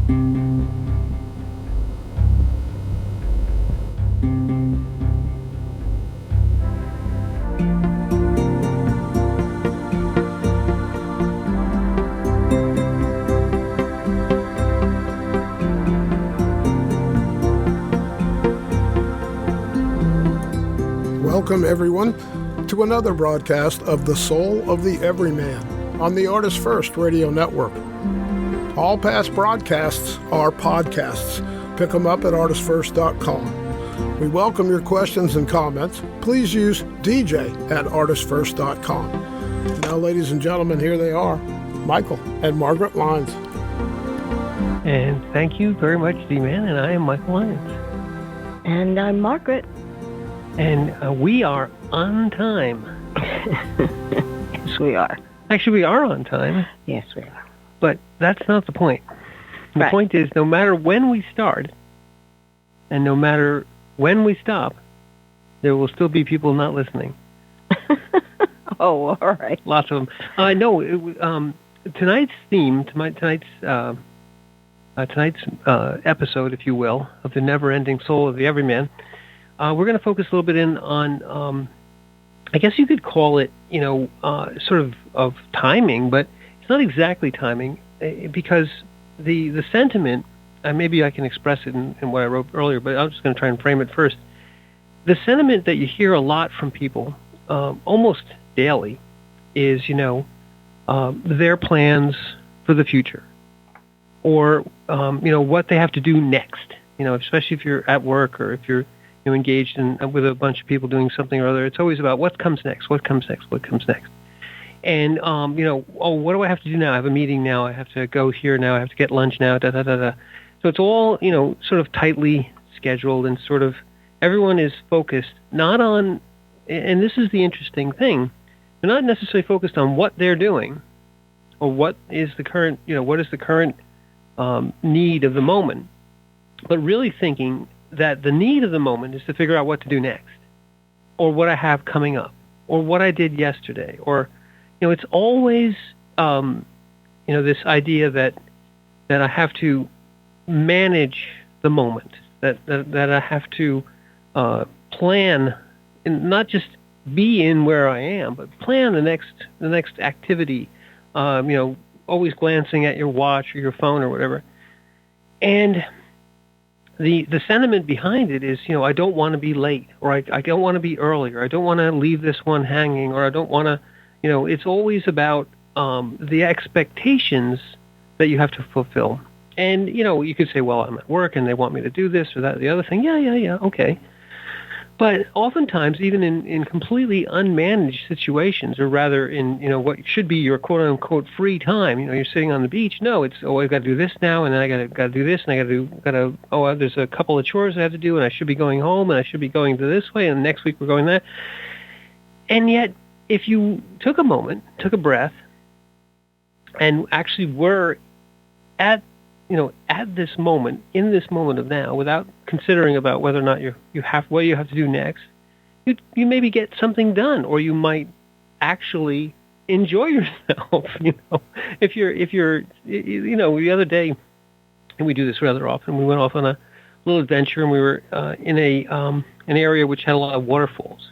Welcome, everyone, to another broadcast of The Soul of the Everyman on the Artist First Radio Network. All past broadcasts are podcasts. Pick them up at artistfirst.com. We welcome your questions and comments. Please use dj@artistfirst.com. Now, ladies and gentlemen, here they are, Michael and Margaret Lyons. And thank you very much, D-Man, and I am Michael Lyons. And I'm Margaret. And we are on time. Yes, we are. Actually, we are on time. Yes, we are. But that's not the point. The point is, no matter when we start, and no matter when we stop, there will still be people not listening. Oh, all right. Lots of them. I know. Tonight's theme, tonight's episode, if you will, of the never-ending soul of the Everyman. We're going to focus a little bit in on, I guess you could call it, sort of timing, but it's not exactly timing, because the sentiment, maybe I can express it in what I wrote earlier, but I'm just going to try and frame it first. The sentiment that you hear a lot from people, almost daily, is, their plans for the future, or, what they have to do next, especially if you're at work or if you're engaged with a bunch of people doing something or other. It's always about what comes next, what comes next, what comes next. And, what do I have to do now? I have a meeting now. I have to go here now. I have to get lunch now, da-da-da-da. So it's all, sort of tightly scheduled, and sort of everyone is focused not on, and this is the interesting thing, they're not necessarily focused on what they're doing or what is the current, need of the moment, but really thinking that the need of the moment is to figure out what to do next, or what I have coming up, or what I did yesterday, or, it's always, this idea that I have to manage the moment, that I have to plan, and not just be in where I am, but plan the next activity, always glancing at your watch or your phone or whatever. And the sentiment behind it is, I don't want to be late, or I don't want to be early, or I don't want to leave this one hanging, or I don't want to, it's always about the expectations that you have to fulfill. And, you could say, well, I'm at work and they want me to do this or that or the other thing. Yeah, okay. But oftentimes, even in completely unmanaged situations, or rather in, what should be your quote-unquote free time, you're sitting on the beach. No, it's, I've got to do this now, and then I got to do this, and there's a couple of chores I have to do, and I should be going home, and I should be going to this way, and next week we're going that. And yet, if you took a moment, took a breath, and actually were at this moment, in this moment of now, without considering about whether or not what you have to do next, you maybe get something done, or you might actually enjoy yourself. If you're the other day, and we do this rather often, we went off on a little adventure, and we were in an area which had a lot of waterfalls.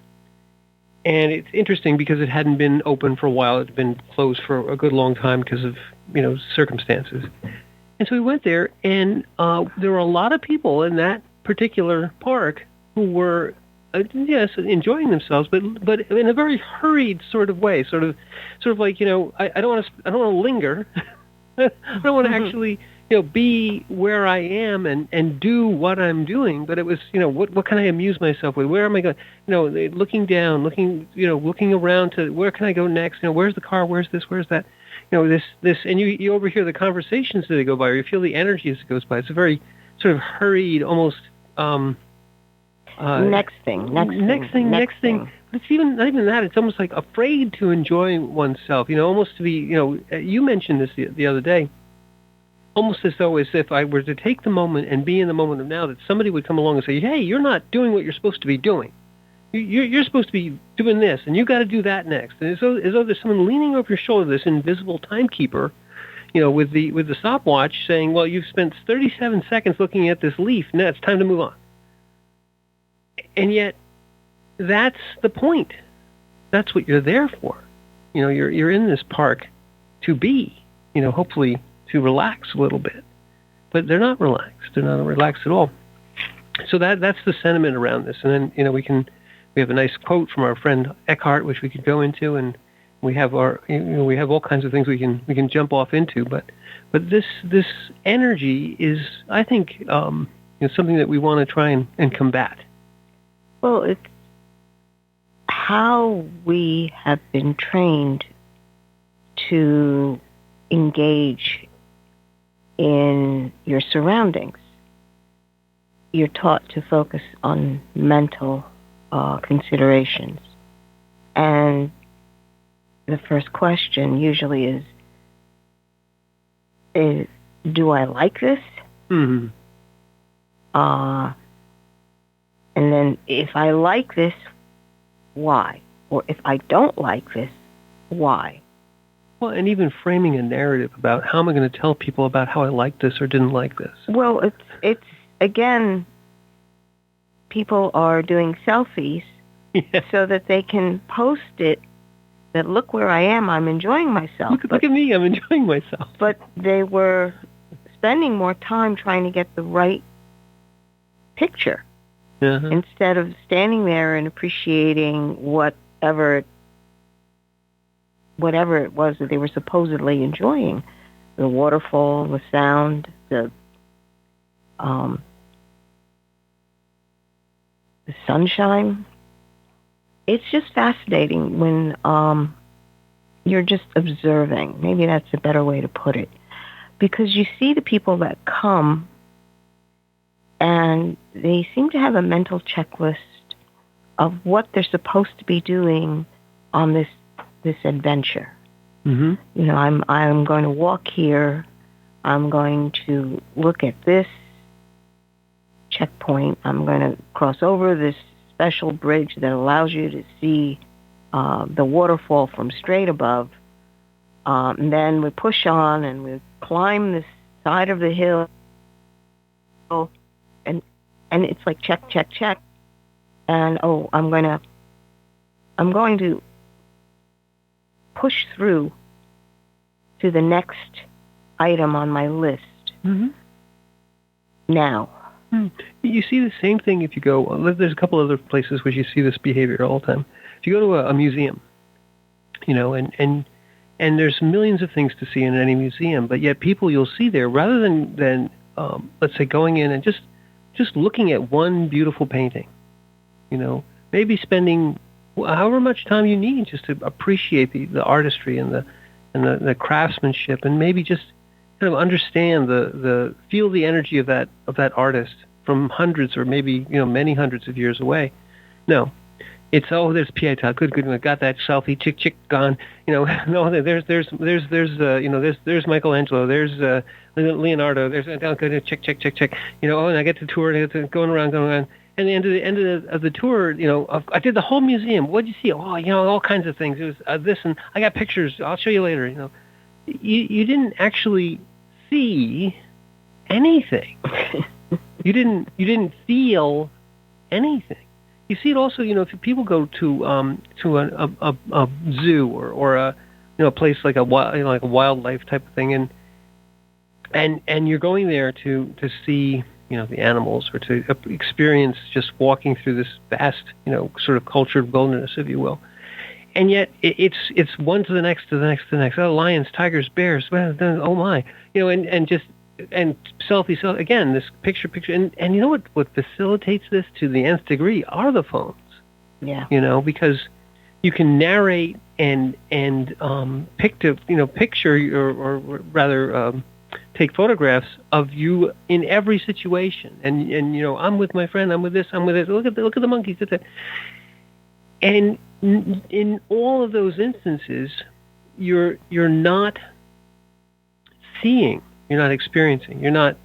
And it's interesting because it hadn't been open for a while. It had been closed for a good long time because of circumstances. And so we went there, and there were a lot of people in that particular park who were, enjoying themselves, but in a very hurried sort of way, sort of like, I don't want to linger. I don't want to actually, be where I am and do what I'm doing. But it was, what can I amuse myself with? Where am I going? Looking down, looking around to where can I go next? Where's the car? Where's this? Where's that? This, and you overhear the conversations that they go by, or you feel the energy as it goes by. It's a very sort of hurried, almost. Next thing. But it's not even that. It's almost like afraid to enjoy oneself. Almost to be. You mentioned this the other day. Almost as though, as if I were to take the moment and be in the moment of now, that somebody would come along and say, "Hey, you're not doing what you're supposed to be doing. You're supposed to be doing this, and you got to do that next." And as though there's someone leaning over your shoulder, this invisible timekeeper, with the stopwatch saying, well, you've spent 37 seconds looking at this leaf. Now it's time to move on. And yet, that's the point. That's what you're there for. You're in this park to be, hopefully to relax a little bit. But they're not relaxed. They're not relaxed at all. So that's the sentiment around this. And then, we have a nice quote from our friend Eckhart, which we could go into, and we have we have all kinds of things we can jump off into. But this energy is, I think, something that we want to try and combat. Well, it's how we have been trained to engage in your surroundings. You're taught to focus on mental considerations. And the first question usually is do I like this? Mm-hmm. And then if I like this, why? Or if I don't like this, why? Well, and even framing a narrative about how am I going to tell people about how I liked this or didn't like this. Well, it's again, people are doing selfies so that they can post it, that look where I am, I'm enjoying myself. Look at me, I'm enjoying myself. But they were spending more time trying to get the right picture instead of standing there and appreciating whatever it was that they were supposedly enjoying. The waterfall, the sound, the sunshine. It's just fascinating when you're just observing. Maybe that's a better way to put it. Because you see the people that come and they seem to have a mental checklist of what they're supposed to be doing on this adventure. Mm-hmm. I'm going to walk here. I'm going to look at this checkpoint. I'm going to cross over this special bridge that allows you to see the waterfall from straight above. And then we push on and we climb this side of the hill. And it's like check, check, check. And I'm going to push through to the next item on my list. Mm-hmm. Now. You see the same thing if you go, there's a couple other places where you see this behavior all the time. If you go to a museum, and there's millions of things to see in any museum, but yet people you'll see there, rather than let's say going in and just looking at one beautiful painting, maybe spending however much time you need just to appreciate the artistry and the craftsmanship, and maybe just kind of understand feel the energy of that artist from hundreds or maybe many hundreds of years away. No, it's there's Pietà, good, I got that selfie, chick gone. No, there's Michelangelo, there's Leonardo, there's check. And I get to tour, and it's going around. And the end of the tour, I did the whole museum. What did you see? All kinds of things. It was this, and I got pictures. I'll show you later. You didn't actually see anything. You didn't feel anything. You see it also. If people go to a zoo or a place like a wildlife type of thing, and you're going there to see the animals, or to experience just walking through this vast sort of cultured wilderness, if you will. And yet it's one to the next to the next to the next. Oh, lions, tigers, bears. Oh my, and selfie. So again, this picture, and what facilitates this to the nth degree are the phones. Yeah. Because you can narrate and picture or rather take photographs of you in every situation. And I'm with my friend. I'm with this. I'm with this. Look at the monkeys. And in all of those instances, you're not seeing, you're not experiencing, you're not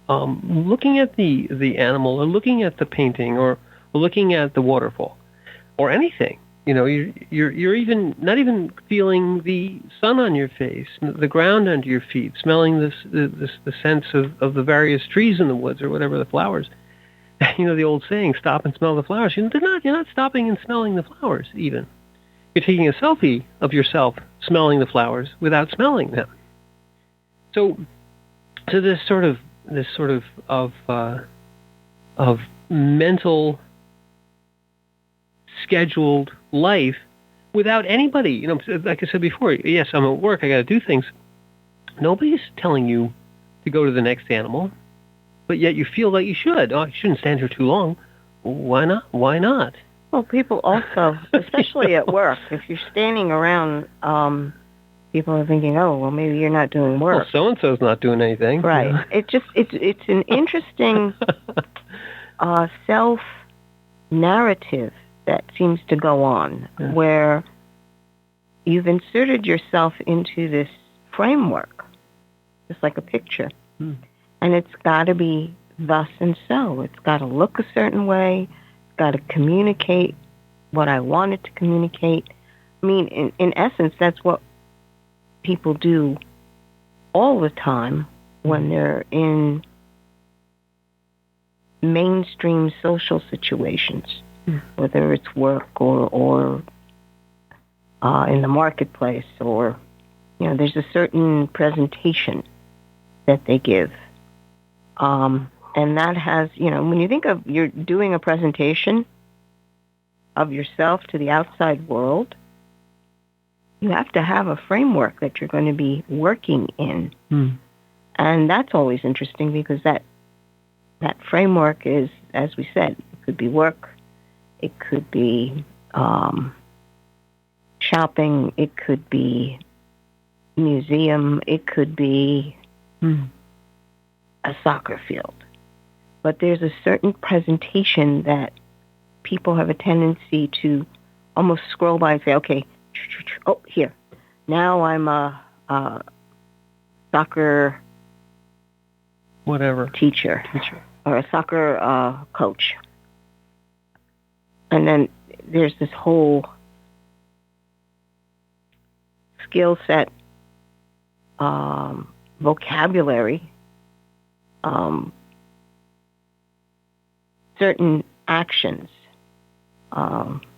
looking at the animal, or looking at the painting, or looking at the waterfall, or anything. You're even not even feeling the sun on your face, the ground under your feet, smelling the sense of the various trees in the woods or whatever, the flowers. The old saying, "Stop and smell the flowers." You're not stopping and smelling the flowers even. You're taking a selfie of yourself smelling the flowers without smelling them. So this sort of mental scheduled life without anybody. Like I said before, yes, I'm at work, I got to do things. Nobody's telling you to go to the next animal, but yet you feel like you should. Oh, I shouldn't stand here too long. Why not? Why not? Well, people also, especially at work, if you're standing around, people are thinking, oh, well, maybe you're not doing work. Well, so-and-so's not doing anything. Right. It's an interesting self-narrative that seems to go on, where you've inserted yourself into this framework, just like a picture. And it's got to be thus and so. It's got to look a certain way. It's got to communicate what I want it to communicate. I mean, in essence, that's what people do all the time when they're in mainstream social situations, whether it's work or in the marketplace, or there's a certain presentation that they give, and that has when you think of you're doing a presentation of yourself to the outside world, you have to have a framework that you're going to be working in, and that's always interesting because that framework is, as we said, it could be work, it could be shopping, it could be museum, it could be a soccer field. But there's a certain presentation that people have a tendency to almost scroll by and say, okay, oh, here. Now I'm a soccer teacher. Or a soccer coach. And then there's this whole skill set, vocabulary, certain actions,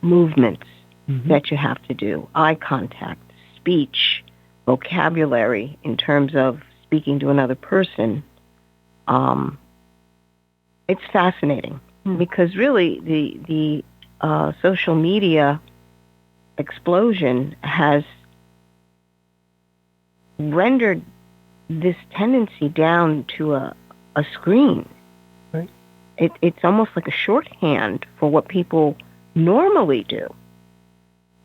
movements that you have to do, eye contact, speech, vocabulary in terms of speaking to another person. It's fascinating because really the social media explosion has rendered this tendency down to a screen. Right. It's almost like a shorthand for what people normally do.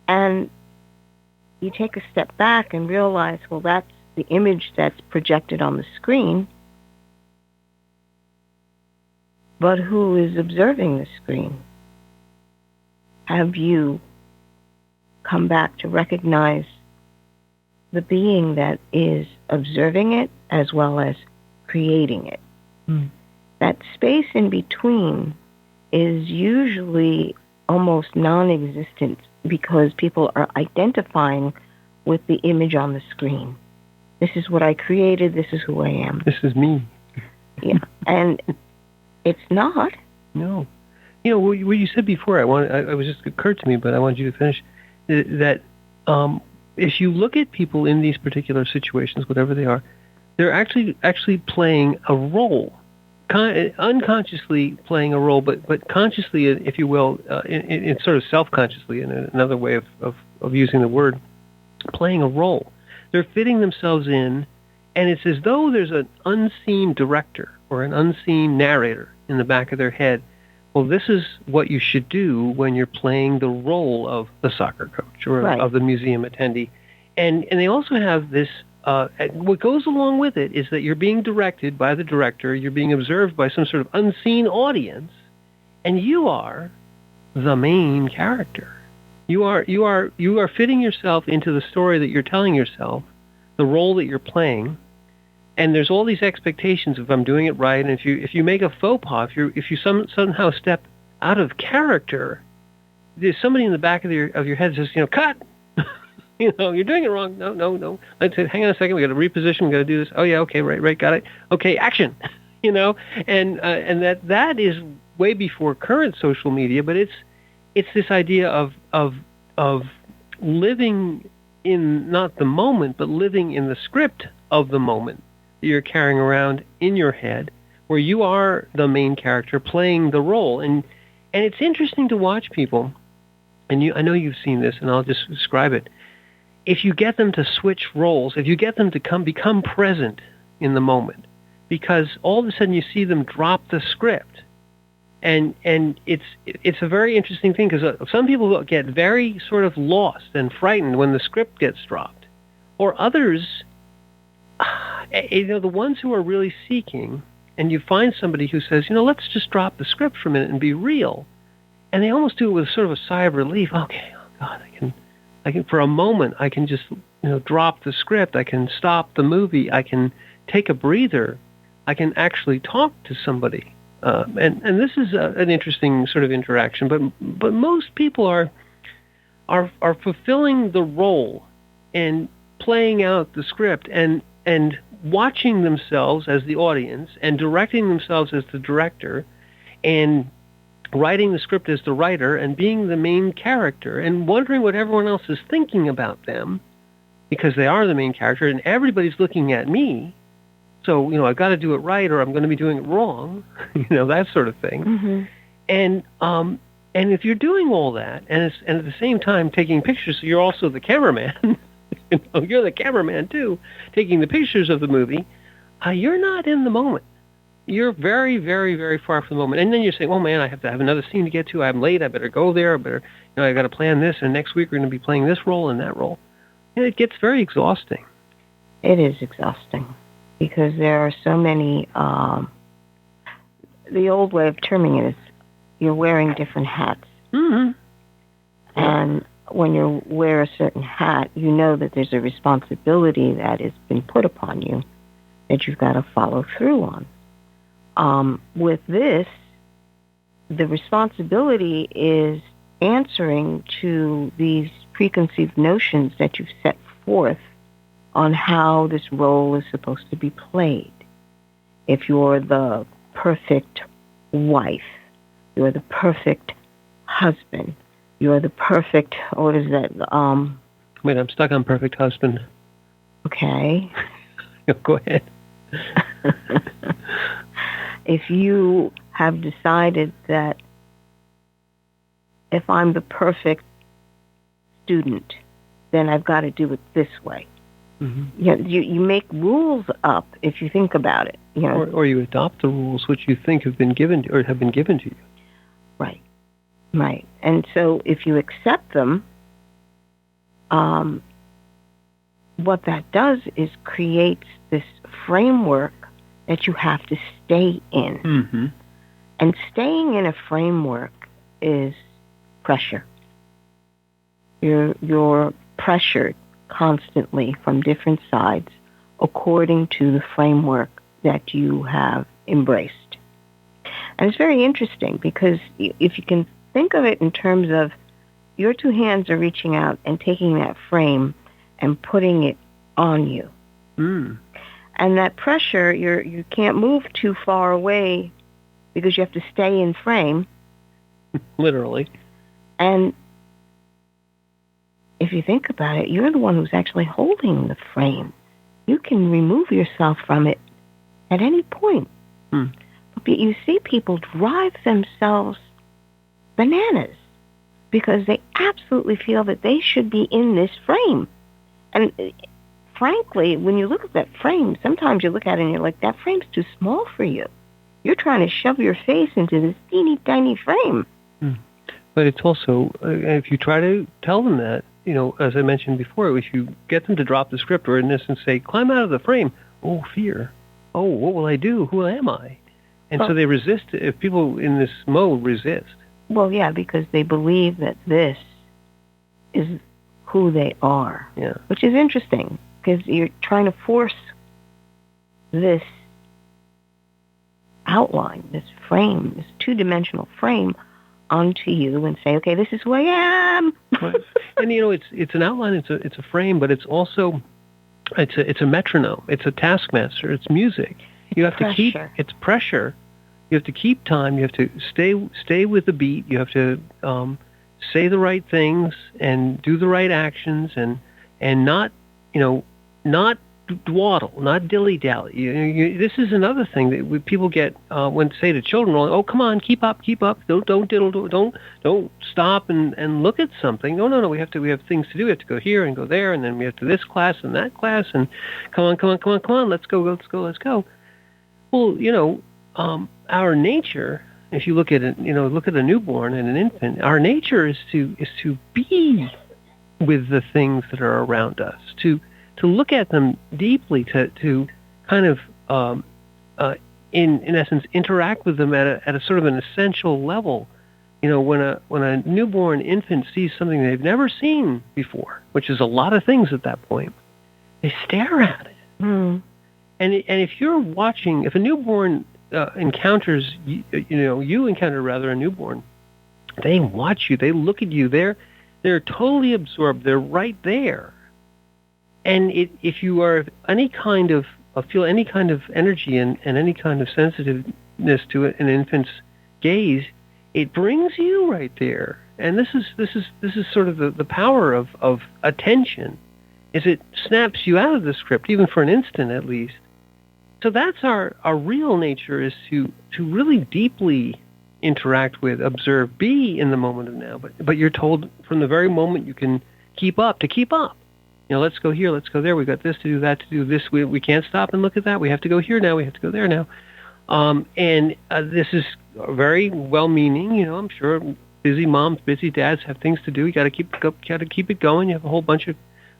And you take a step back and realize, well, that's the image that's projected on the screen. But who is observing the screen? Have you come back to recognize the being that is observing it as well as creating it? That space in between is usually almost non-existent because people are identifying with the image on the screen. This is what I created. This is who I am. This is me. Yeah. And it's not. No. What you said before, it was just occurred to me, but I wanted you to finish, that if you look at people in these particular situations, whatever they are, they're actually playing a role, unconsciously playing a role, but consciously, if you will, in sort of self-consciously, in another way of using the word, playing a role. They're fitting themselves in, and it's as though there's an unseen director or an unseen narrator in the back of their head. Well, this is what you should do when you're playing the role of the soccer coach or of the museum attendee. And they also have this, what goes along with it is that you're being directed by the director, you're being observed by some sort of unseen audience, and you are the main character. You are fitting yourself into the story that you're telling yourself, the role that you're playing. And there's all these expectations if I'm doing it right, and if you make a faux pas, if you somehow step out of character, there's somebody in the back of your head says, cut. You're doing it wrong. No. I'd say, hang on a second. We got to reposition. We got to do this. Oh yeah, okay, right, got it. Okay, action. And that is way before current social media, but it's this idea of living in not the moment, but living in the script of the moment that you're carrying around in your head, where you are the main character playing the role. And it's interesting to watch people, and I know you've seen this, and I'll just describe it. If you get them to switch roles, if you get them to become present in the moment, because all of a sudden you see them drop the script. And it's a very interesting thing, because some people get very sort of lost and frightened when the script gets dropped. Or others, the ones who are really seeking, and you find somebody who says, let's just drop the script for a minute and be real. And they almost do it with sort of a sigh of relief. Okay, oh God, I can for a moment, I can just drop the script. I can stop the movie. I can take a breather. I can actually talk to somebody. And this is an interesting sort of interaction, but most people are fulfilling the role and playing out the script and watching themselves as the audience and directing themselves as the director and writing the script as the writer and being the main character and wondering what everyone else is thinking about them, because they are the main character and everybody's looking at me. So, I've got to do it right or I'm going to be doing it wrong, that sort of thing. Mm-hmm. And if you're doing all that and at the same time taking pictures, so you're also the cameraman, you're the cameraman too, taking the pictures of the movie, you're not in the moment. You're very, very, very far from the moment. And then you're saying, oh man, I have to have another scene to get to. I'm late. I better go there. I got to plan this. And next week we're going to be playing this role and that role. And it gets very exhausting. It is exhausting. Because there are so many, the old way of terming it is you're wearing different hats. Mm-hmm. And when you wear a certain hat, you know that there's a responsibility that has been put upon you that you've got to follow through on. With this, the responsibility is answering to these preconceived notions that you've set forth on how this role is supposed to be played. If you're the perfect wife, you're the perfect husband, you're the perfect, what is that? Wait, I'm stuck on perfect husband. Okay. Go ahead. If you have decided that if I'm the perfect student, then I've got to do it this way. Mm-hmm. You make rules up if you think about it. Or you adopt the rules which you think have been given to you. Right. And so if you accept them, what that does is creates this framework that you have to stay in. Mm-hmm. And staying in a framework is pressure. You're pressured constantly from different sides according to the framework that you have embraced. And it's very interesting because if you can think of it in terms of your two hands are reaching out and taking that frame and putting it on you. Mm. And that pressure, you can't move too far away because you have to stay in frame. Literally. And if you think about it, you're the one who's actually holding the frame. You can remove yourself from it at any point. Mm. But you see people drive themselves bananas because they absolutely feel that they should be in this frame. And frankly, when you look at that frame, sometimes you look at it and you're like, that frame's too small for you. You're trying to shove your face into this teeny tiny frame. Mm. But it's also, if you try to tell them that, as I mentioned before, if you get them to drop the script or in essence say, climb out of the frame, oh, fear. Oh, what will I do? Who am I? And so they resist. If people in this mode resist. Well, yeah, because they believe that this is who they are. Yeah. Which is interesting because you're trying to force this outline, this frame, this two-dimensional frame onto you and say, okay, this is who I am. Right. And it's an outline, it's a frame, but it's also it's a metronome, it's a taskmaster, it's music. You have to keep it's pressure. You have to keep time. You have to stay with the beat. You have to say the right things and do the right actions and not not dawdle, not dilly-dally. This is another thing that people get when say to children, "Oh, come on, keep up, don't diddle, don't stop and look at something." No. We have things to do. We have to go here and go there, and then we have to this class and that class, and come on, let's go. Well, our nature, if you look at it, look at a newborn and an infant, our nature is to be with the things that are around us, to look at them deeply, to kind of, in essence, interact with them at a sort of an essential level. When a newborn infant sees something they've never seen before, which is a lot of things at that point, they stare at it. Mm. And if you're watching, if a newborn encounters, you encounter rather a newborn, they watch you, they look at you, they're totally absorbed, they're right there. And if you are any kind of feel any kind of energy and any kind of sensitiveness to an infant's gaze, it brings you right there. And this is sort of the power of attention, is it snaps you out of the script, even for an instant at least. So that's our real nature, is to really deeply interact with, observe, be in the moment of now. But you're told from the very moment you can keep up. Let's go here, let's go there. We've got this to do, that to do, this. We can't stop and look at that. We have to go here now. We have to go there now. And this is very well-meaning. I'm sure busy moms, busy dads have things to do. You got to keep it going. You have a whole bunch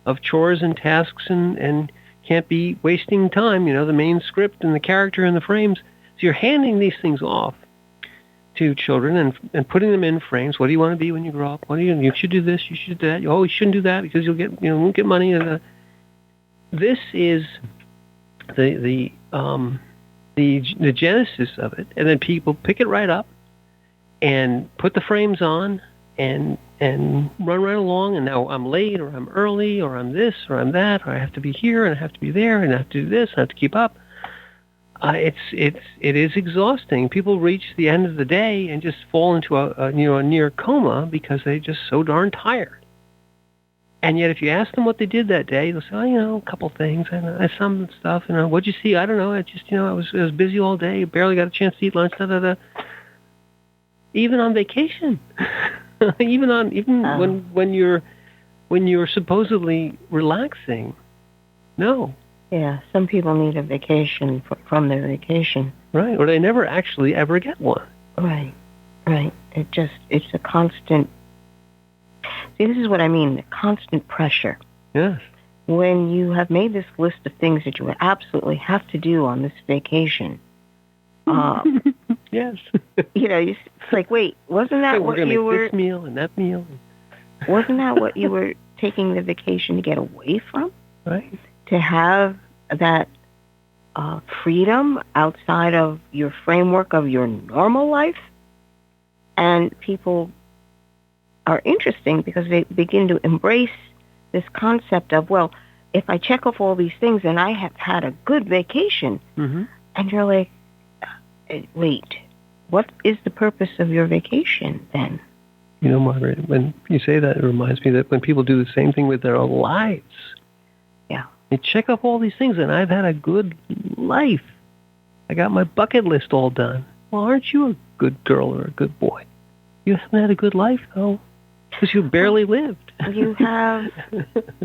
of chores and tasks and can't be wasting time. The main script and the character and the frames. So you're handing these things off to children and putting them in frames. What do you want to be when you grow up? You should do this, you should do that. You shouldn't do that because won't get money. This is the genesis of it, and then people pick it right up and put the frames on and run right along. And now I'm late, or I'm early, or I'm this, or I'm that, or I have to be here and I have to be there and I have to do this and I have to keep up. It is exhausting. People reach the end of the day and just fall into a near coma because they're just so darn tired. And yet, if you ask them what they did that day, they'll say, a couple things. I some stuff. What'd you see? I don't know. I was busy all day. Barely got a chance to eat lunch. Even on vacation, when you're supposedly relaxing, no. Yeah, some people need a vacation from their vacation. Right, or they never actually ever get one. Right. It's a constant... See, this is what I mean, the constant pressure. Yes. When you have made this list of things that you absolutely have to do on this vacation... yes. It's like, wait, wasn't that what you were... this meal and that meal. Wasn't that what you were taking the vacation to get away from? Right. To have that freedom outside of your framework of your normal life. And people are interesting because they begin to embrace this concept of, well, if I check off all these things and I have had a good vacation, mm-hmm. and you're like, wait, what is the purpose of your vacation then? Margaret, when you say that, it reminds me that when people do the same thing with their own lives, they check off all these things, and I've had a good life. I got my bucket list all done. Well, aren't you a good girl or a good boy? You haven't had a good life, though, because you barely lived. You have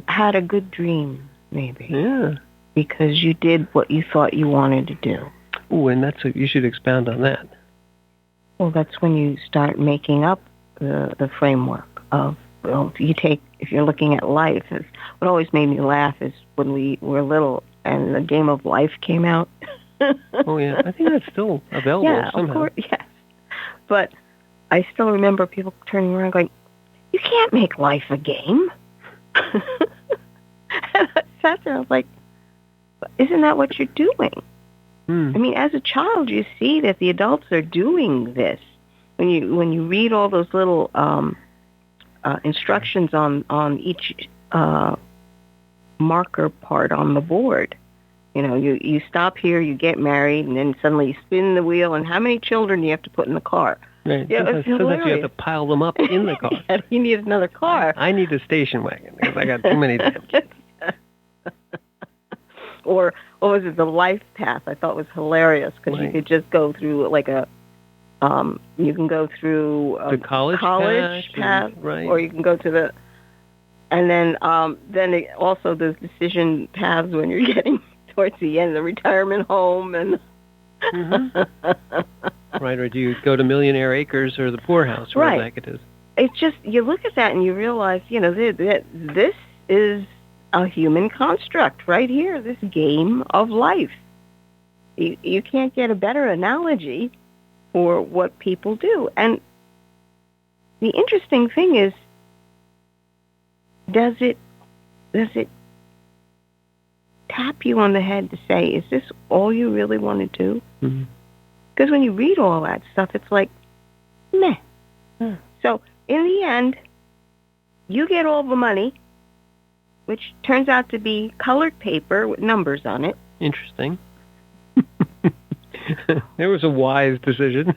had a good dream, maybe. Yeah. Because you did what you thought you wanted to do. Ooh, and you should expound on that. Well, that's when you start making up the framework of, if you're looking at life, what always made me laugh is when we were little and the game of life came out. Oh, yeah. I think that's still available somehow. Of course, yes. But I still remember people turning around going, you can't make life a game. And I sat there, I was like, isn't that what you're doing? I mean, as a child, you see that the adults are doing this. when you read all those little instructions on each marker part on the board. You stop here, you get married, and then suddenly you spin the wheel, and how many children do you have to put in the car? Right. Yeah, sometimes you have to pile them up in the car. Yeah, you need another car. I need a station wagon because I got too many damn kids. Or what was it, the life path? I thought was hilarious because you could just go through like you can go through the college path, right? Or you can go to the, and then also those decision paths when you're getting towards the end, the retirement home and. Right, or do you go to Millionaire Acres or the poorhouse, or whatever the heck it is? It's just, you look at that and you realize, that this is a human construct right here, this game of life. You can't get a better analogy for what people do. And the interesting thing is, does it tap you on the head to say, is this all you really want to do? Mm-hmm. Because when you read all that stuff, it's like, meh. So in the end, you get all the money, which turns out to be colored paper with numbers on it. Interesting. It was a wise decision.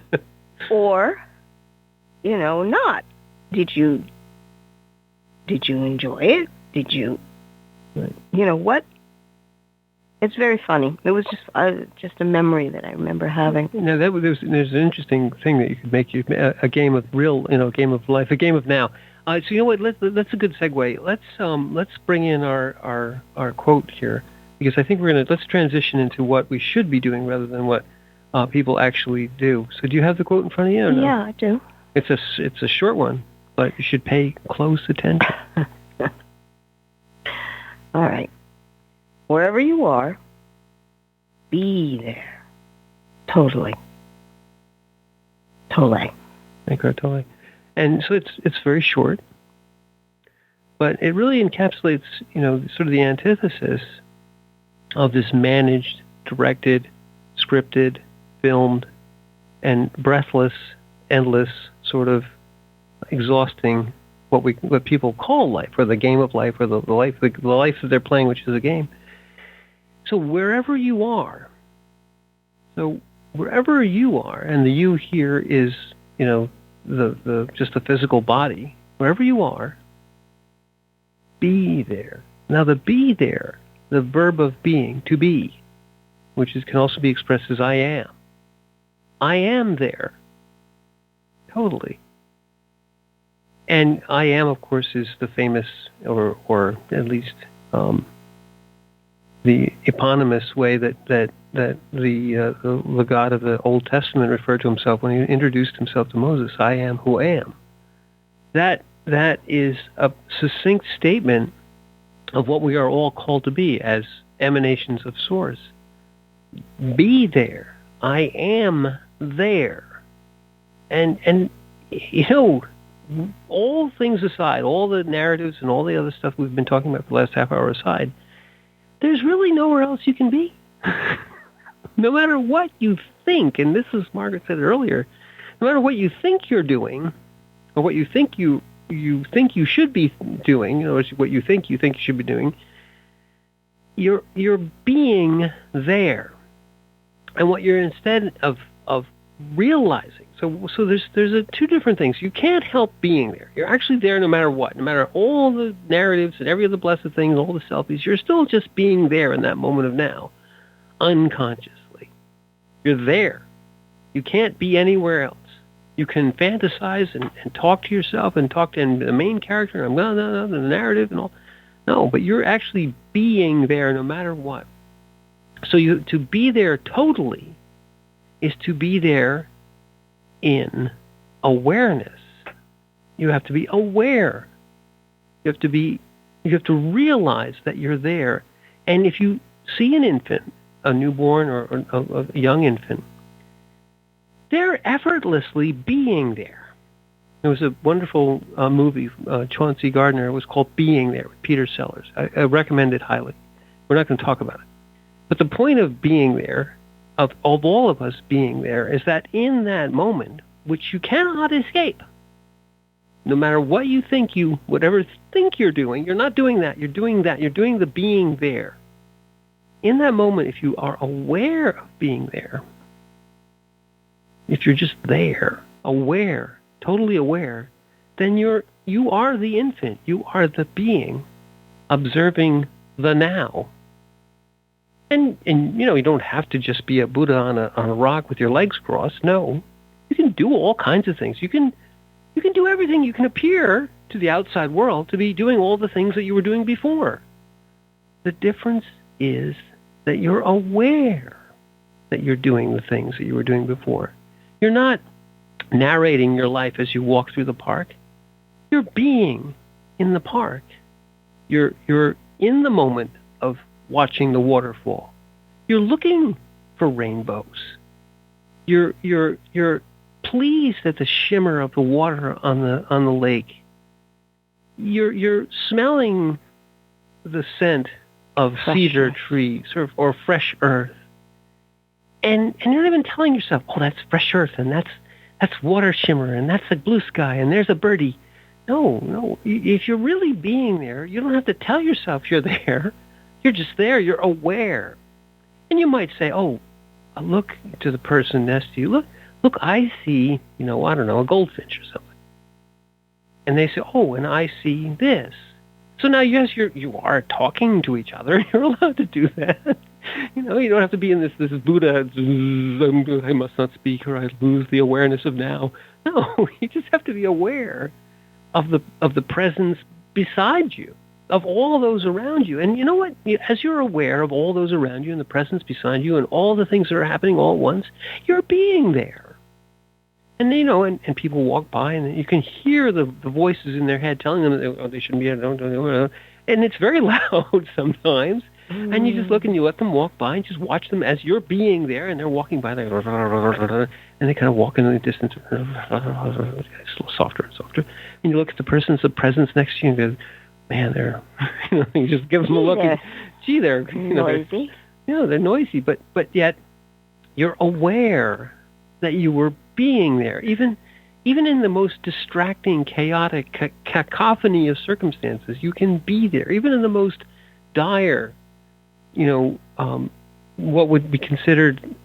Or, not. Did you enjoy it? Did you, what? It's very funny. It was just a memory that I remember having. There's an interesting thing that you could make a game of real, a game of life, a game of now. So you know what? That's a good segue. Let's bring in our quote here, because I think let's transition into what we should be doing rather than what people actually do. So do you have the quote in front of you? Or no? Yeah, I do. It's a short one, but you should pay close attention. All right. Wherever you are, be there. Totally. Totally. Totally. And so it's very short, but it really encapsulates, sort of the antithesis of this managed, directed, scripted, filmed, and breathless, endless, sort of exhausting what people call life, or the game of life, or the life that they're playing, which is a game. So wherever you are, and the you here is, the just the physical body, wherever you are, be there. Now the be there, the verb of being, to be, which can also be expressed as I am. I am there. Totally. And I am, of course, is the famous, or at least the eponymous way that the God of the Old Testament referred to himself when he introduced himself to Moses. I am who am. That is a succinct statement of what we are all called to be as emanations of Source. Be there. I am there. And all things aside, all the narratives and all the other stuff we've been talking about for the last half hour aside, there's really nowhere else you can be. No matter what you think, and this is, Margaret said earlier, no matter what you think you're doing, or what you think you should be doing, or what you think you should be doing, you're being there. And what you're instead of realizing, so there's two different things. You can't help being there. You're actually there no matter what, no matter all the narratives and every other blessed thing, all the selfies. You're still just being there in that moment of now, unconsciously. You're there. You can't be anywhere else. You can fantasize and talk to yourself and talk to the main character and the narrative and all. No, but you're actually being there no matter what. So to be there totally is to be there in awareness. You have to be aware. You have to realize that you're there. And if you see an infant, a newborn or a young infant, they're effortlessly being there. There was a wonderful movie, Chauncey Gardner. It was called Being There with Peter Sellers. I recommend it highly. We're not going to talk about it. But the point of being there, of all of us being there, is that in that moment, which you cannot escape. No matter what you think whatever think you're doing, you're not doing that. You're doing that. You're doing the being there. In that moment, if you are aware of being there, if you're just there, aware, totally aware, then you are the infant. You are the being observing the now. And you don't have to just be a Buddha on a rock with your legs crossed. No. You can do all kinds of things. You can do everything. You can appear to the outside world to be doing all the things that you were doing before. The difference is that you're aware that you're doing the things that you were doing before. You're not narrating your life as you walk through the park. You're being in the park. You're in the moment of watching the waterfall. You're looking for rainbows. You're pleased at the shimmer of the water on the lake. You're smelling the scent of cedar trees or fresh earth. And you're not even telling yourself, oh, that's fresh earth and that's water shimmer and that's a blue sky and there's a birdie. No. If you're really being there, you don't have to tell yourself you're there. You're just there. You're aware. And you might say, oh, look to the person next to you. Look, I see, I don't know, a goldfinch or something. And they say, oh, and I see this. So now, yes, you are talking to each other. You're allowed to do that. You don't have to be in this Buddha, I must not speak or I lose the awareness of now. No, you just have to be aware of the presence beside you, of all those around you. And you know what? As you're aware of all those around you and the presence beside you and all the things that are happening all at once, you're being there. And and people walk by and you can hear the voices in their head telling them they shouldn't be here, and it's very loud sometimes. And you just look and you let them walk by and just watch them as you're being there, and they're walking by, and they kind of walk in the distance, softer and softer. And you look at the presence next to you and go, man, they're, you just give them a look. And, gee, they're noisy. They're noisy, but yet you're aware that you were being there, even in the most distracting, chaotic cacophony of circumstances. You can be there, even in the most dire, what would be considered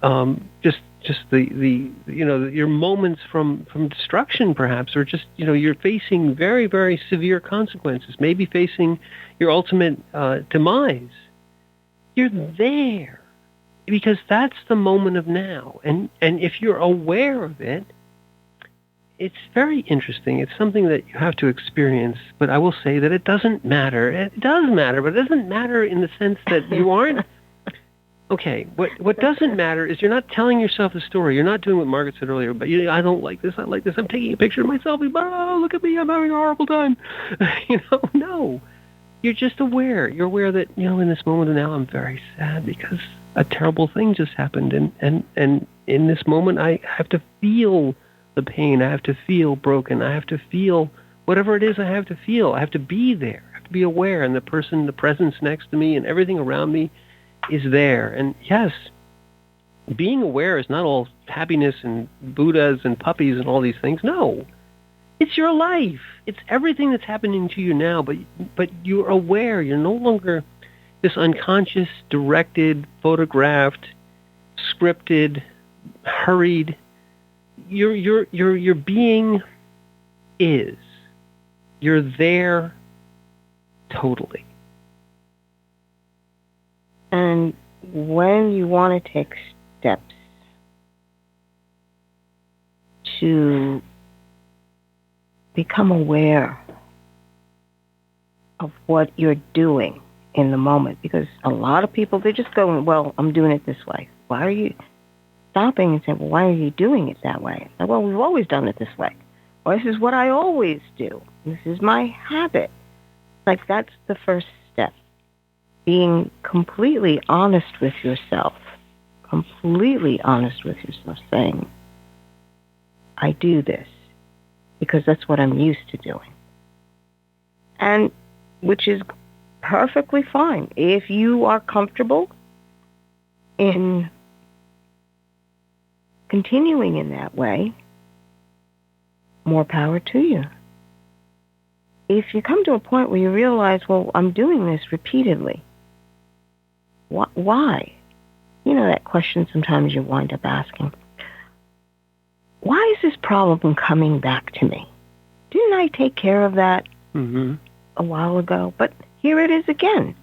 just the your moments from destruction, perhaps, or just you're facing very, very severe consequences, maybe facing your ultimate demise. You're there because that's the moment of now, and if you're aware of it, it's very interesting. It's something that you have to experience, but I will say that it doesn't matter. It does matter, but it doesn't matter in the sense that you aren't... Okay, what doesn't matter is you're not telling yourself a story. You're not doing what Margaret said earlier, but I don't like this, I like this. I'm taking a picture of myself. Oh, look at me, I'm having a horrible time. No. You're just aware. You're aware that, in this moment of now, I'm very sad because a terrible thing just happened. And in this moment, I have to feel the pain. I have to feel broken. I have to feel whatever it is I have to feel. I have to be there. I have to be aware. And the presence next to me and everything around me is there. And yes, being aware is not all happiness and Buddhas and puppies and all these things. No. It's your life. It's everything that's happening to you now, but you're aware. You're no longer this unconscious, directed, photographed, scripted, hurried. Your being is. You're there totally. And when you want to take steps to become aware of what you're doing in the moment, because a lot of people, they're just going, well, I'm doing it this way. Why are you stopping and saying, well, why are you doing it that way? Well, we've always done it this way. Or this is what I always do. This is my habit. Like, that's the first step. Being completely honest with yourself. Completely honest with yourself, saying, I do this because that's what I'm used to doing. And which is perfectly fine. If you are comfortable in continuing in that way, more power to you. If you come to a point where you realize, well, I'm doing this repeatedly, why? You know that question sometimes you wind up asking. Why is this problem coming back to me? Didn't I take care of that a while ago? But here it is again.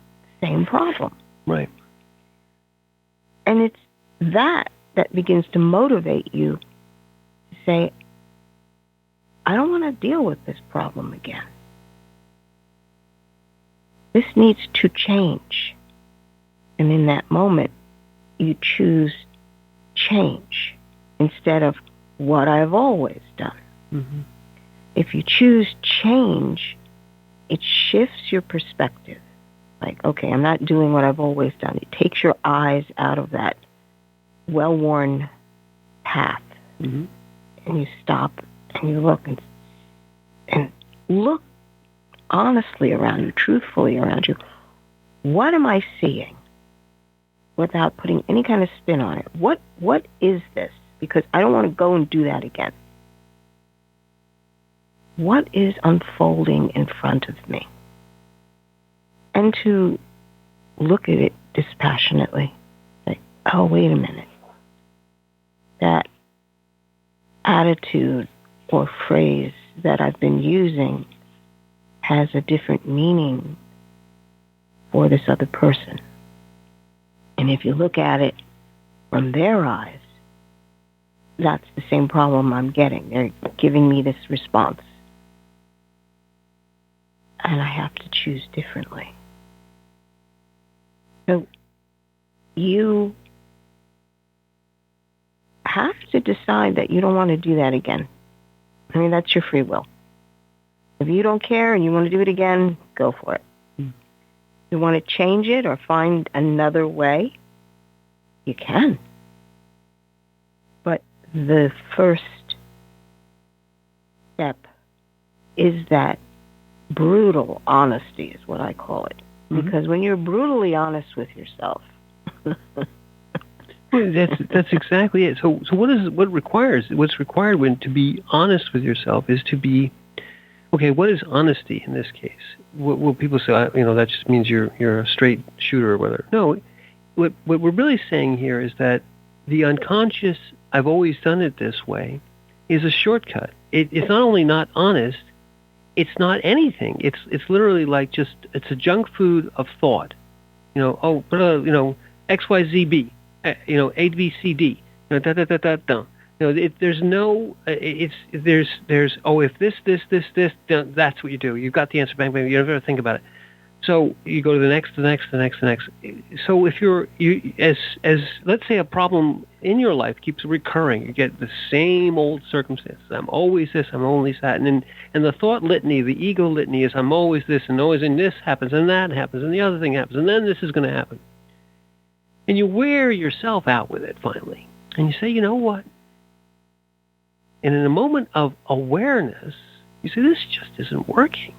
Same problem. Right. And it's that begins to motivate you to say, I don't want to deal with this problem again. This needs to change. And in that moment, you choose change instead of what I've always done. Mm-hmm. If you choose change, it shifts your perspective. Like, okay, I'm not doing what I've always done. It takes your eyes out of that well-worn path. Mm-hmm. And you stop and you look and look honestly around you, truthfully around you. What am I seeing? Without putting any kind of spin on it. What is this? Because I don't want to go and do that again. What is unfolding in front of me? And to look at it dispassionately. Like, oh, wait a minute. That attitude or phrase that I've been using has a different meaning for this other person. And if you look at it from their eyes, that's the same problem I'm getting. They're giving me this response. And I have to choose differently. So you have to decide that you don't want to do that again. I mean, that's your free will. If you don't care and you want to do it again, go for it. You want to change it or find another way, you can. But the first step is that brutal honesty is what I call it. Mm-hmm. Because when you're brutally honest with yourself. That's exactly it. So what's required when to be honest with yourself is to be, okay, what is honesty in this case? What people say, that just means you're a straight shooter or whatever. No, what we're really saying here is that the unconscious, I've always done it this way, is a shortcut. It's not only not honest, it's not anything. It's literally like it's a junk food of thought. X, Y, Z, B, A, B, C, D, there's no, there's if this, that's what you do. You've got the answer, bang, bang, you don't ever think about it. So you go to the next. So if as let's say a problem in your life keeps recurring, you get the same old circumstances. I'm always this, I'm always that, and the thought litany, the ego litany is I'm always this and always, and this happens and that happens and the other thing happens and then this is going to happen. And you wear yourself out with it finally, and you say, you know what? And in a moment of awareness, you say, this just isn't working.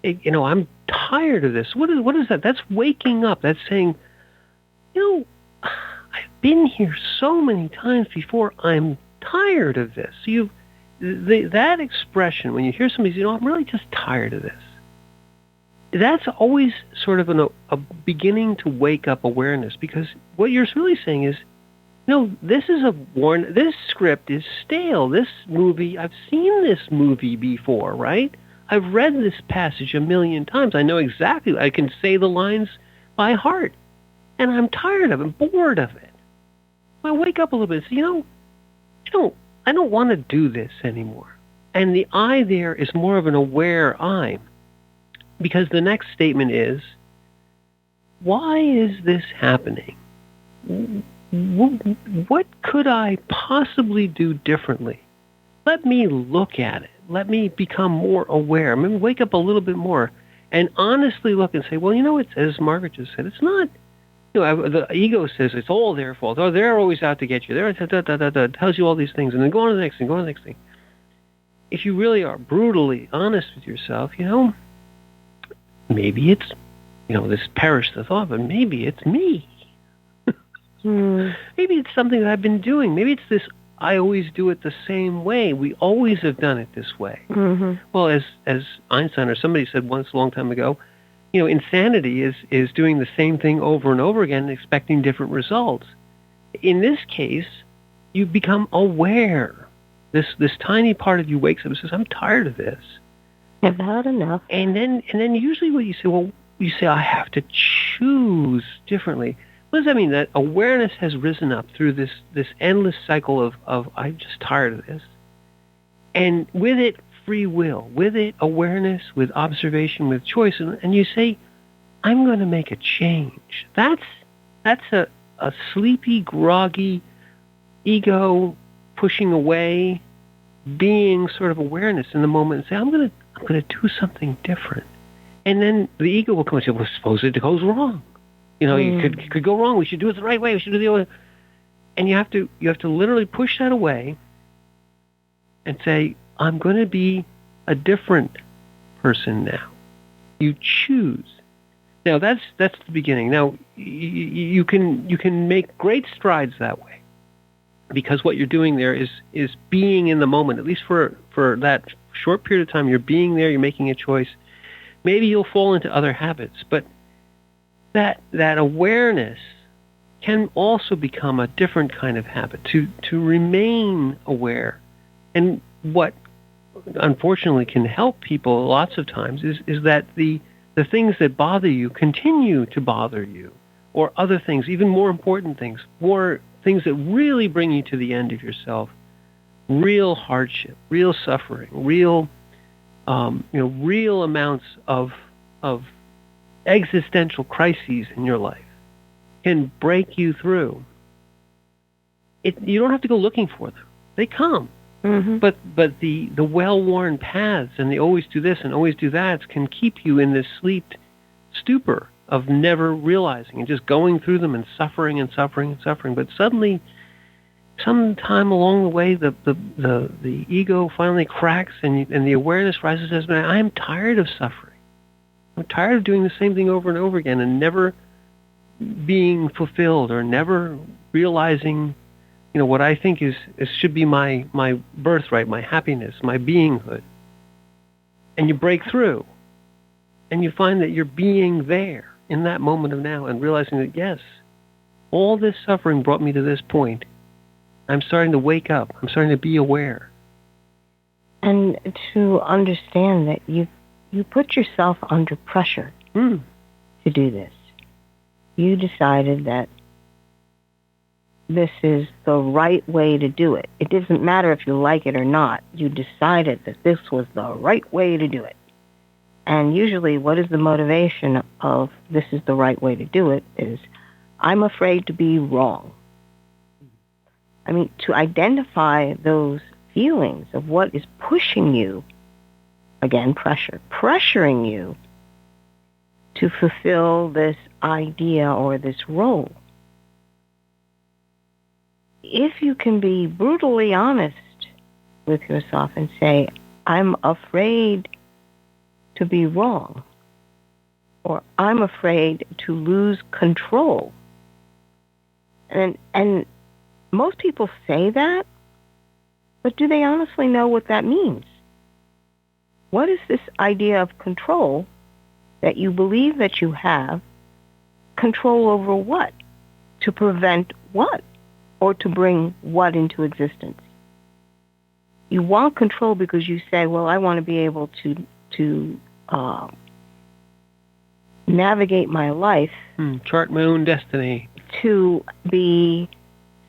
I'm tired of this. What is that? That's waking up. That's saying, I've been here so many times before. I'm tired of this. That expression, when you hear somebody say, I'm really just tired of this, that's always sort of a beginning to wake up awareness, because what you're really saying is, this is this script is stale. This movie, I've seen this movie before, right? I've read this passage a million times. I know exactly. I can say the lines by heart. And I'm tired of it, bored of it. I wake up a little bit and say, I don't want to do this anymore. And the I there is more of an aware I. Because the next statement is, why is this happening? What could I possibly do differently? Let me look at it. Let me become more aware. Wake up a little bit more and honestly look and say, well, it's, as Margaret just said, it's not, the ego says it's all their fault. Oh, they're always out to get you. They're tells you all these things, and then go on to the next thing, If you really are brutally honest with yourself, maybe it's, this perish the thought, but maybe it's me. Maybe it's something that I've been doing. Maybe it's this I always do it the same way. We always have done it this way. Mm-hmm. Well, as Einstein or somebody said once a long time ago, insanity is doing the same thing over and over again and expecting different results. In this case, you become aware. This tiny part of you wakes up and says, I'm tired of this. I've had enough. And then usually what you say, I have to choose differently. What does that mean? That awareness has risen up through this endless cycle of I'm just tired of this. And with it, free will. With it, awareness, with observation, with choice. And you say, I'm going to make a change. That's a sleepy, groggy, ego pushing away, being sort of awareness in the moment and say, I'm going to do something different. And then the ego will come and say, well, suppose it goes wrong. It could go wrong. We should do it the right way. We should do the other way. And you have to literally push that away and say, I'm going to be a different person now. You choose. Now that's the beginning. Now you can make great strides that way, because what you're doing there is being in the moment. At least for that short period of time, you're being there. You're making a choice. Maybe you'll fall into other habits, but that awareness can also become a different kind of habit, to remain aware. And what unfortunately can help people lots of times is that the things that bother you continue to bother you, or other things, even more important things, more things that really bring you to the end of yourself, real hardship, real suffering, real real amounts of existential crises in your life can break you through. You don't have to go looking for them. They come. Mm-hmm. But the well-worn paths and the always do this and always do that can keep you in this stupor of never realizing and just going through them and suffering and suffering and suffering. But suddenly, sometime along the way, the ego finally cracks and the awareness rises as, I'm tired of suffering. I'm tired of doing the same thing over and over again and never being fulfilled or never realizing, what I think should be my birthright, my happiness, my beinghood. And you break through, and you find that you're being there in that moment of now and realizing that, yes, all this suffering brought me to this point. I'm starting to wake up. I'm starting to be aware. And to understand that you put yourself under pressure to do this. You decided that this is the right way to do it. It doesn't matter if you like it or not. You decided that this was the right way to do it. And usually what is the motivation of this is the right way to do it is, I'm afraid to be wrong. I mean, to identify those feelings of what is pushing you, again, pressuring you to fulfill this idea or this role. If you can be brutally honest with yourself and say, I'm afraid to be wrong, or I'm afraid to lose control. And most people say that, but do they honestly know what that means? What is this idea of control that you believe that you have? Control over what? To prevent what? Or to bring what into existence? You want control because you say, well, I want to be able to navigate my life. Chart my own destiny. To be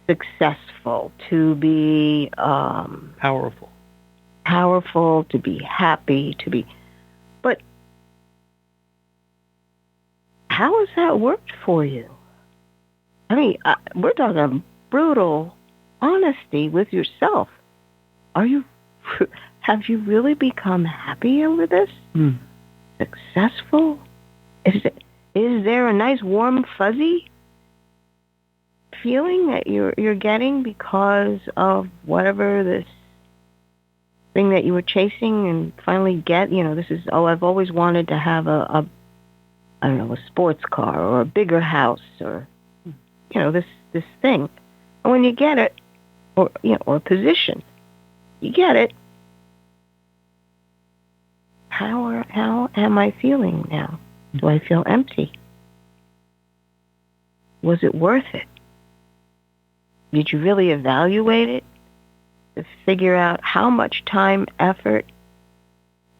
successful, to be powerful, to be happy, to be... But how has that worked for you? I mean, we're talking brutal honesty with yourself. Have you really become happy over this? Successful? Is there a nice warm fuzzy feeling that you're getting because of whatever this thing that you were chasing and finally get? This is, I've always wanted to have a sports car or a bigger house or, this thing. And when you get it, or position. You get it. How am I feeling now? Do I feel empty? Was it worth it? Did you really evaluate it to figure out how much time, effort,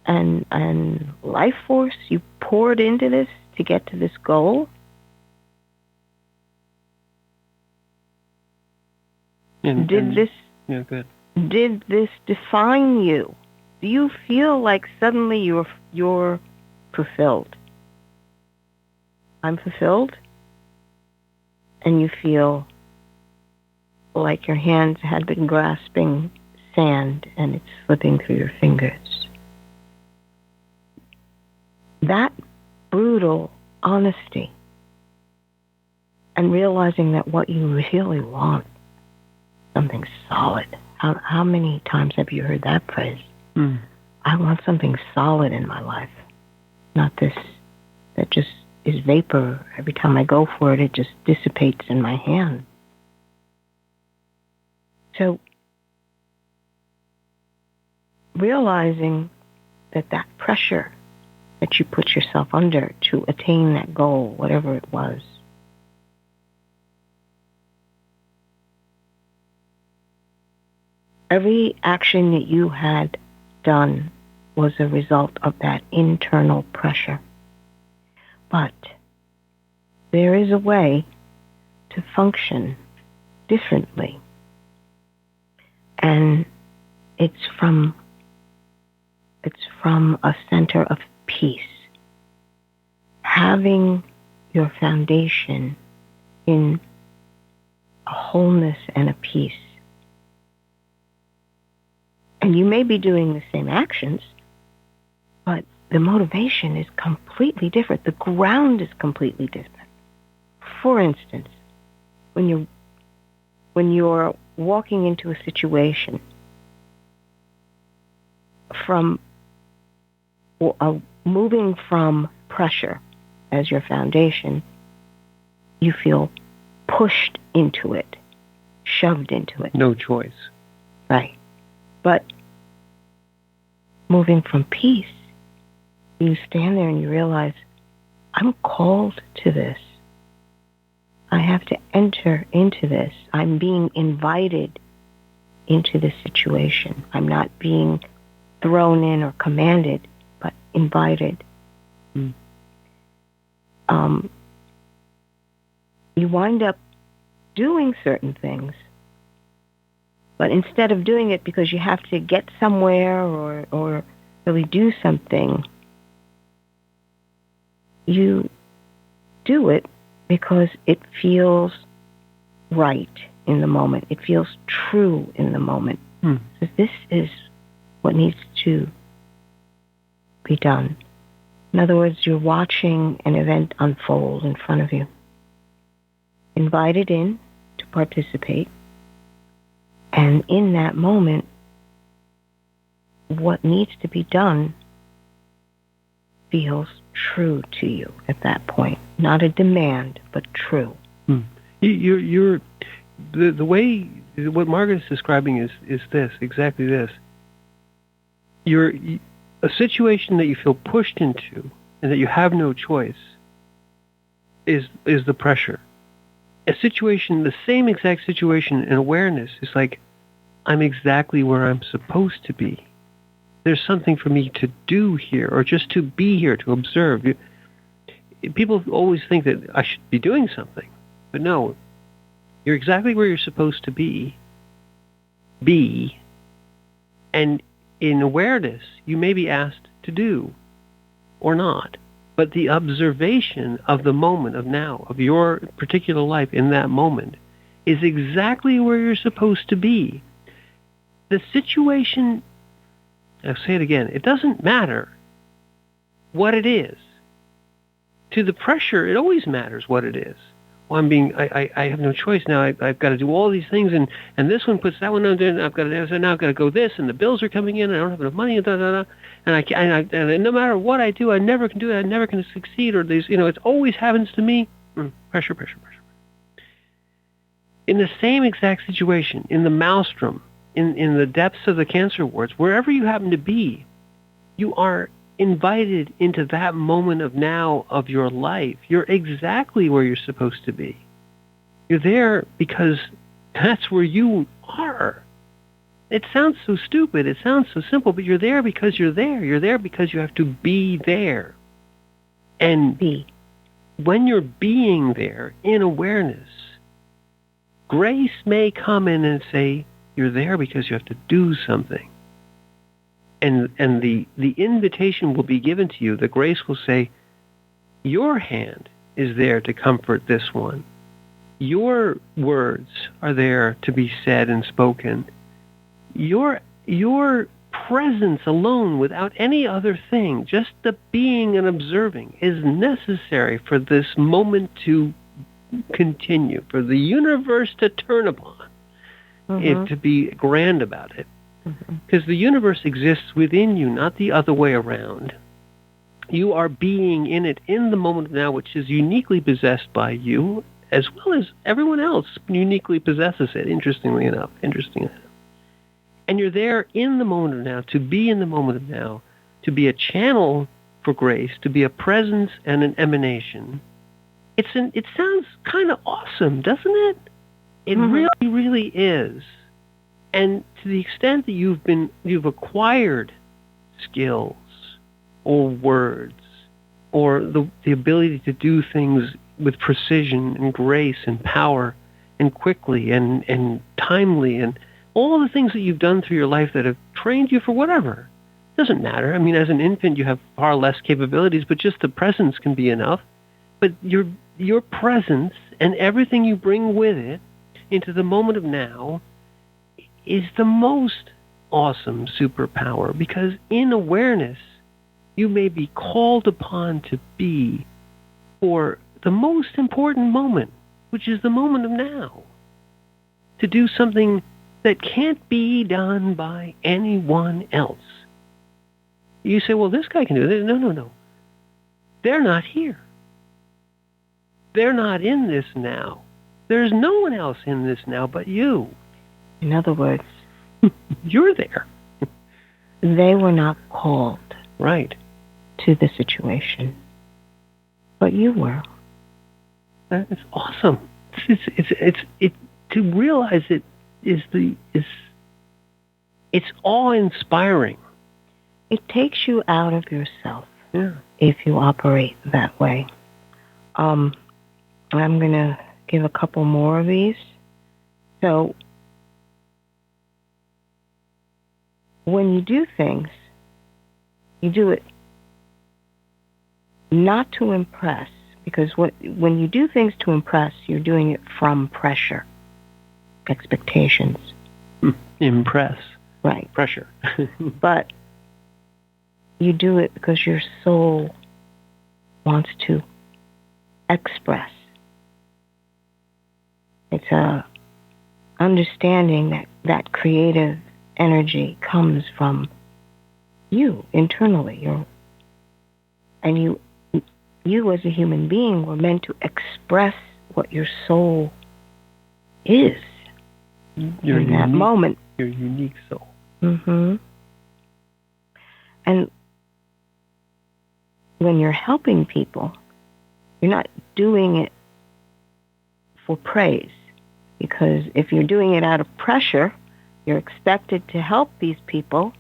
and life force you poured into this to get to this goal? Did this define you? Do you feel like suddenly you're fulfilled? I'm fulfilled, and you feel like your hands had been grasping sand and it's slipping through your fingers. That brutal honesty and realizing that what you really want, something solid. How many times have you heard that phrase? I want something solid in my life, not this that just is vapor. Every time I go for it, it just dissipates in my hand. So realizing that pressure that you put yourself under to attain that goal, whatever it was, every action that you had done was a result of that internal pressure. But there is a way to function differently. And it's from a center of peace. Having your foundation in a wholeness and a peace. And you may be doing the same actions, but the motivation is completely different. The ground is completely different. For instance, when you're walking into a situation from moving from pressure as your foundation, you feel pushed into it, shoved into it. No choice. Right. But moving from peace, you stand there and you realize, I'm called to this. I have to enter into this. I'm being invited into this situation. I'm not being thrown in or commanded, but invited. You wind up doing certain things, but instead of doing it because you have to get somewhere or really do something, you do it because it feels right in the moment. It feels true in the moment. So this is what needs to be done. In other words, you're watching an event unfold in front of you, invited in to participate, and in that moment, what needs to be done feels true to you at that point. Not a demand, but true. You're the way what Margaret is describing is this, exactly this. You're a situation that you feel pushed into and that you have no choice is the pressure. A situation, the same exact situation in awareness is like, I'm exactly where I'm supposed to be. There's something for me to do here, or just to be here, to observe. People always think that I should be doing something, but no, you're exactly where you're supposed to be, and in awareness, you may be asked to do or not. But the observation of the moment of now, of your particular life in that moment, is exactly where you're supposed to be. The situation, I'll say it again, it doesn't matter what it is. To the pressure, it always matters what it is. Well, I have no choice now. I've got to do all these things, and this one puts that one under, and now I've got to go this, and the bills are coming in, and I don't have enough money, and no matter what I do, I never can do it. I'm never going to succeed, or these, it always happens to me. Pressure. In the same exact situation, in the maelstrom, in the depths of the cancer wards, wherever you happen to be, you are invited into that moment of now of your life. You're exactly where you're supposed to be. You're there because that's where you are. It sounds so stupid. It sounds so simple, but you're there because you're there. You're there because you have to be there. And when you're being there in awareness, grace may come in and say, you're there because you have to do something. And the invitation will be given to you. The grace will say, your hand is there to comfort this one. Your words are there to be said and spoken. Your presence alone, without any other thing, just the being and observing, is necessary for this moment to continue, for the universe to turn upon, to be grand about it. Because the universe exists within you, not the other way around. You are being in it in the moment of now, which is uniquely possessed by you, as well as everyone else uniquely possesses it, interestingly enough. And you're there in the moment of now, to be in the moment of now, to be a channel for grace, to be a presence and an emanation. It sounds kind of awesome, doesn't it? It really, really is. And to the extent that you've acquired skills or words or the ability to do things with precision and grace and power and quickly and timely and all the things that you've done through your life that have trained you for whatever. Doesn't matter. I mean, as an infant, you have far less capabilities, but just the presence can be enough. But your presence and everything you bring with it into the moment of now is the most awesome superpower, because in awareness, you may be called upon to be for the most important moment, which is the moment of now, to do something that can't be done by anyone else. You say, well, this guy can do this. No. They're not here. They're not in this now. There's no one else in this now but you. In other words, you're there. They were not called right to the situation, but you were. That's awesome. It's to realize it it's awe-inspiring. It takes you out of yourself if you operate that way. I'm going to give a couple more of these. So when you do things, you do it not to impress, because when you do things to impress, you're doing it from pressure, expectations. Impress. Right. Pressure. But you do it because your soul wants to express. It's a understanding that creative energy comes from you internally. You as a human being were meant to express what your soul is in that moment. Your unique soul. And when you're helping people, you're not doing it for praise, because if you're doing it out of pressure, you're expected to help these people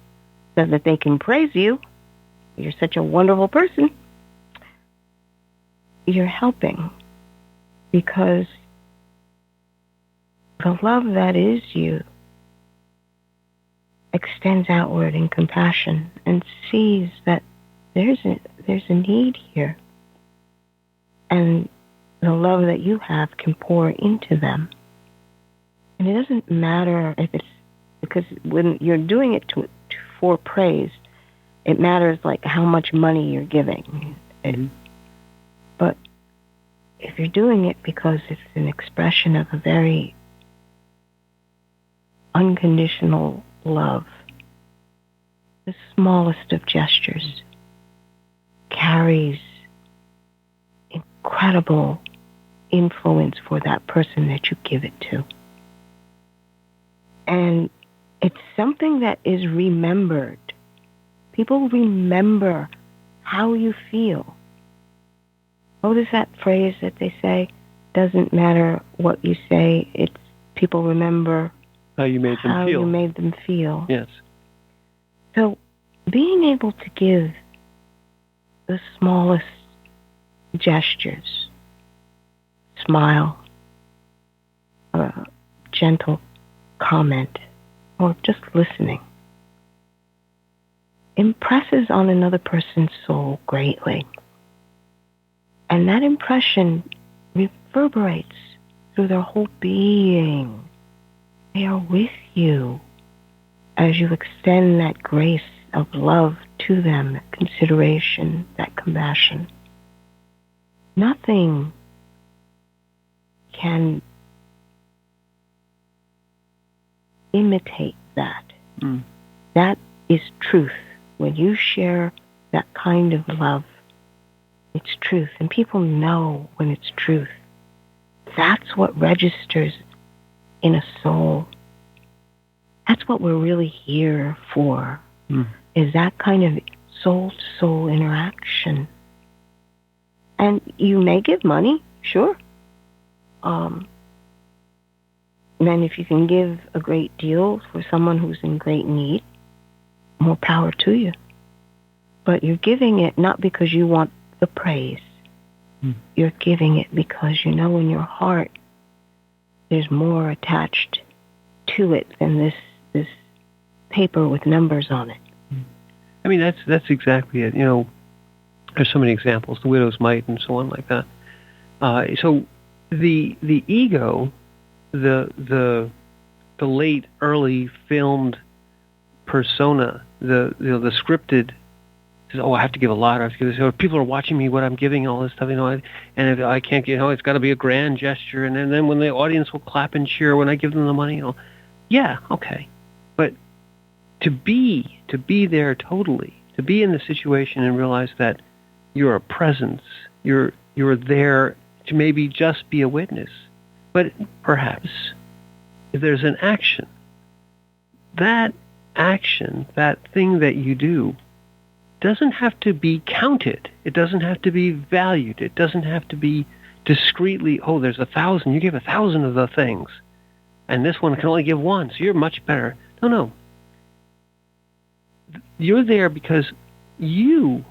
so that they can praise you. You're such a wonderful person. You're helping because the love that is you extends outward in compassion and sees that there's a need here. And the love that you have can pour into them. And it doesn't matter if it's, because when you're doing it for praise, it matters like how much money you're giving. But if you're doing it because it's an expression of a very unconditional love, the smallest of gestures carries incredible influence for that person that you give it to. And it's something that is remembered. People remember how you feel. What is that phrase that they say? Doesn't matter what you say, it's people remember how you made them how feel. you made them feel. Yes. So being able to give the smallest gestures, smile, a gentle comment, or just listening, impresses on another person's soul greatly. And that impression reverberates through their whole being. They are with you as you extend that grace of love to them, that consideration, that compassion. Nothing can imitate that. That is truth. When you share that kind of love, it's truth. And people know when it's truth. That's what registers in a soul. That's what we're really here for, is that kind of soul-to-soul interaction. And you may give money, sure. Then if you can give a great deal for someone who's in great need, more power to you. But you're giving it not because you want the praise. You're giving it because you know in your heart there's more attached to it than this paper with numbers on it. I mean, that's exactly it. You know, there's so many examples, the widow's mite and so on like that. So the ego, the late early filmed persona, the scripted, says, oh, I have to give a lot. I have to give this. Or people are watching me, what I'm giving, all this stuff, and if I can't get, it's got to be a grand gesture. And then when the audience will clap and cheer when I give them the money, yeah, okay. But to be there totally, to be in the situation and realize that you're a presence, you're there to maybe just be a witness, but perhaps if there's an action, that thing that you do doesn't have to be counted. It doesn't have to be valued. It doesn't have to be discreetly, oh, there's 1,000. You give 1,000 of the things, and this one can only give one, so you're much better. No. You're there because you,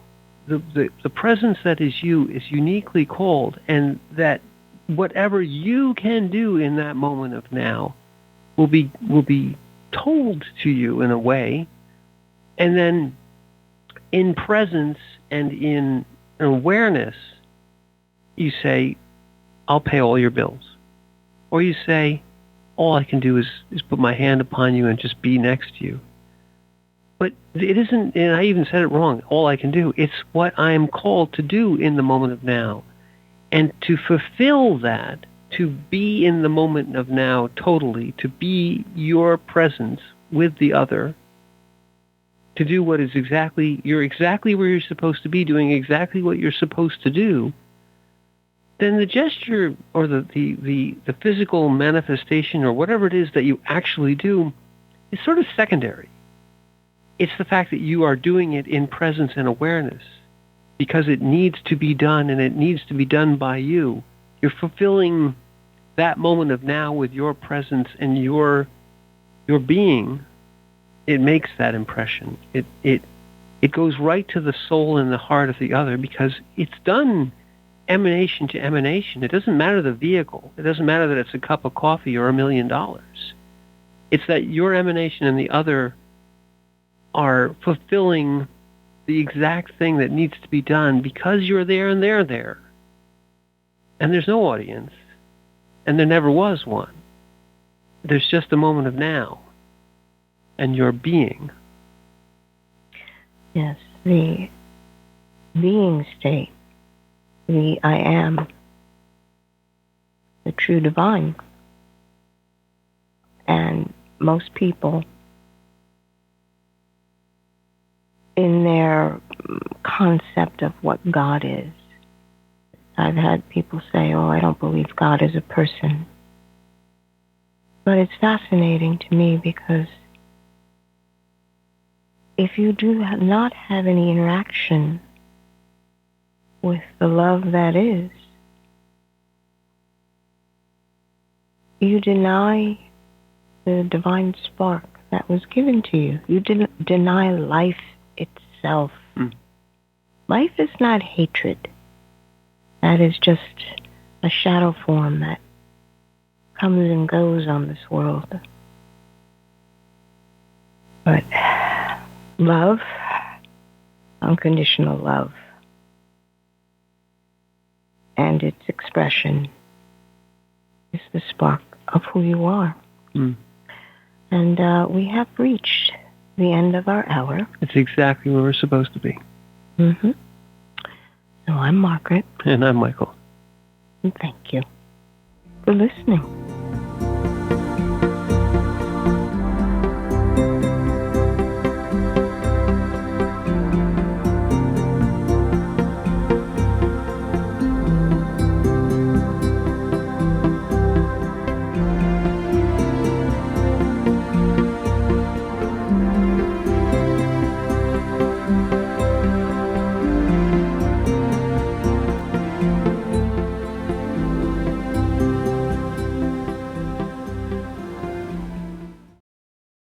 the presence that is you, is uniquely called, and that whatever you can do in that moment of now will be told to you in a way, and then in presence and in awareness, you say, I'll pay all your bills. Or you say, all I can do is put my hand upon you and just be next to you. But it isn't, and I even said it wrong, all I can do. It's what I am called to do in the moment of now. And to fulfill that, to be in the moment of now totally, to be your presence with the other, to do what is you're exactly where you're supposed to be, doing exactly what you're supposed to do, then the gesture or the physical manifestation or whatever it is that you actually do is sort of secondary. It's the fact that you are doing it in presence and awareness because it needs to be done, and it needs to be done by you. You're fulfilling that moment of now with your presence and your being. It makes that impression. It goes right to the soul and the heart of the other because it's done emanation to emanation. It doesn't matter the vehicle. It doesn't matter that it's a cup of coffee or $1 million. It's that your emanation and the other are fulfilling the exact thing that needs to be done because you're there and they're there. And there's no audience. And there never was one. There's just a moment of now. And your being. Yes, the being state, the I am, the true divine. And most people, in their concept of what God is, I've had people say, oh, I don't believe God is a person. But it's fascinating to me because if you do not have any interaction with the love that is, you deny the divine spark that was given to you. You deny life itself. Life is not hatred. That is just a shadow form that comes and goes on this world. But love, unconditional love, and its expression is the spark of who you are. And we have reached the end of our hour. It's exactly where we're supposed to be. So I'm Margaret. And I'm Michael. And thank you for listening.